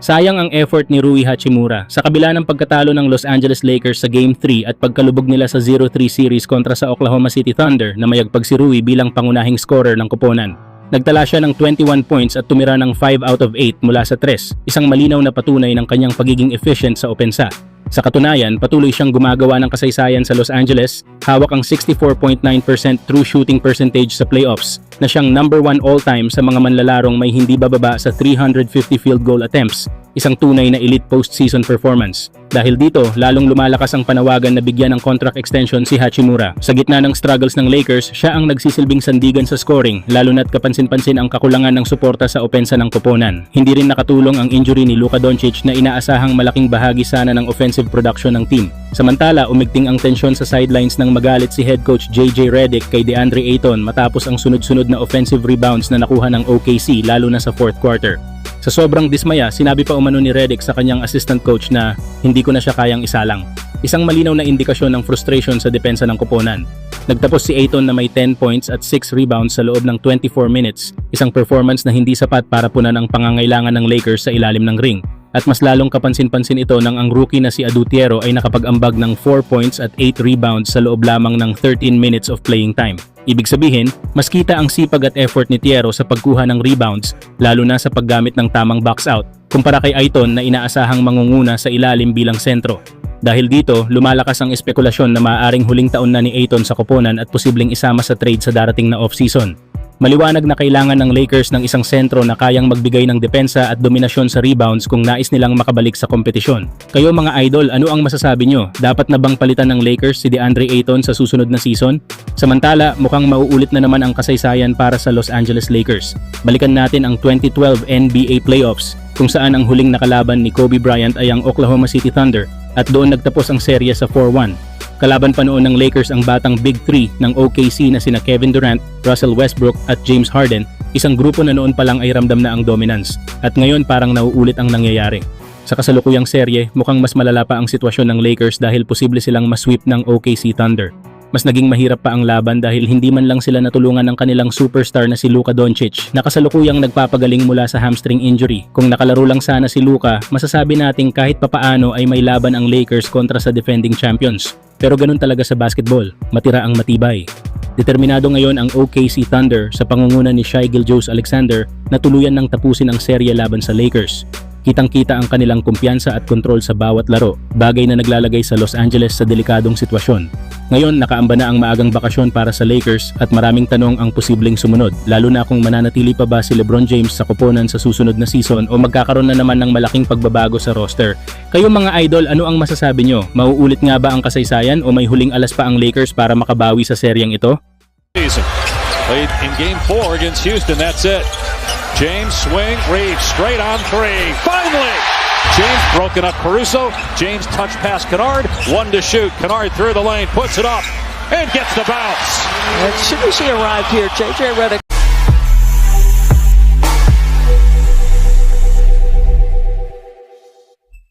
Sayang ang effort ni Rui Hachimura. Sa kabila ng pagkatalo ng Los Angeles Lakers sa Game 3 at pagkalubog nila sa 0-3 series kontra sa Oklahoma City Thunder na mayagpag si Rui bilang pangunahing scorer ng koponan. Nagtala siya ng 21 points at tumira ng 5 out of 8 mula sa 3, isang malinaw na patunay ng kanyang pagiging efficient sa opensa. Sa katunayan, patuloy siyang gumagawa ng kasaysayan sa Los Angeles, hawak ang 64.9% true shooting percentage sa playoffs na siyang number 1 all-time sa mga manlalarong may hindi bababa sa 350 field goal attempts, isang tunay na elite postseason performance. Dahil dito, lalong lumalakas ang panawagan na bigyan ng contract extension si Hachimura. Sa gitna ng struggles ng Lakers, siya ang nagsisilbing sandigan sa scoring, lalo na't kapansin-pansin ang kakulangan ng suporta sa opensa ng koponan. Hindi rin nakatulong ang injury ni Luka Doncic na inaasahang malaking bahagi sana ng offensive production ng team. Samantala, umigting ang tensyon sa sidelines nang magalit si head coach JJ Redick kay DeAndre Ayton matapos ang sunod-sunod na offensive rebounds na nakuha ng OKC lalo na sa fourth quarter. Sa sobrang dismaya, sinabi pa umano ni Redick sa kanyang assistant coach na hindi ko na siya kayang isalang. Isang malinaw na indikasyon ng frustration sa depensa ng koponan. Nagtapos si Ayton na may 10 points at 6 rebounds sa loob ng 24 minutes, isang performance na hindi sapat para punan ang pangangailangan ng Lakers sa ilalim ng ring. At mas lalong kapansin-pansin ito nang ang rookie na si Adutiero ay nakapag-ambag ng 4 points at 8 rebounds sa loob lamang ng 13 minutes of playing time. Ibig sabihin, mas kita ang sipag at effort ni Tiero sa pagkuha ng rebounds, lalo na sa paggamit ng tamang box out, kumpara kay Ayton na inaasahang mangunguna sa ilalim bilang sentro. Dahil dito, lumalakas ang espekulasyon na maaaring huling taon na ni Ayton sa koponan at posibleng isama sa trade sa darating na off-season. Maliwanag na kailangan ng Lakers ng isang sentro na kayang magbigay ng depensa at dominasyon sa rebounds kung nais nilang makabalik sa kompetisyon. Kayo mga idol, ano ang masasabi nyo? Dapat na bang palitan ng Lakers si DeAndre Ayton sa susunod na season? Samantala, mukhang mauulit na naman ang kasaysayan para sa Los Angeles Lakers. Balikan natin ang 2012 NBA Playoffs kung saan ang huling nakalaban ni Kobe Bryant ay ang Oklahoma City Thunder at doon nagtapos ang serye sa 4-1. Kalaban pa noon ng Lakers ang batang Big 3 ng OKC na sina Kevin Durant, Russell Westbrook at James Harden, isang grupo na noon pa lang ay ramdam na ang dominance at ngayon parang nauulit ang nangyayari. Sa kasalukuyang serye, mukhang mas malala pa ang sitwasyon ng Lakers dahil posible silang masweep ng OKC Thunder. Mas naging mahirap pa ang laban dahil hindi man lang sila natulungan ng kanilang superstar na si Luka Doncic na kasalukuyang nagpapagaling mula sa hamstring injury. Kung nakalaro lang sana si Luka, masasabi nating kahit papaano ay may laban ang Lakers kontra sa defending champions. Pero ganun talaga sa basketball, matira ang matibay. Determinado ngayon ang OKC Thunder sa pangunguna ni Shai Gilgeous-Alexander na tuluyan ng tapusin ang serye laban sa Lakers. Kitang-kita ang kanilang kumpiyansa at kontrol sa bawat laro, bagay na naglalagay sa Los Angeles sa delikadong sitwasyon. Ngayon, nakaamba na ang maagang bakasyon para sa Lakers at maraming tanong ang posibleng sumunod, lalo na kung mananatili pa ba si LeBron James sa koponan sa susunod na season o magkakaroon na naman ng malaking pagbabago sa roster. Kayo mga idol, ano ang masasabi nyo? Mauulit nga ba ang kasaysayan o may huling alas pa ang Lakers para makabawi sa seryeng ito? Played in Game 4 against Houston, that's it. James swing, Reeves straight on three. Finally! James broken up Caruso. James touch pass Kennard. One to shoot. Kennard through the lane, puts it up, and gets the bounce. As soon as he arrived here, JJ Redick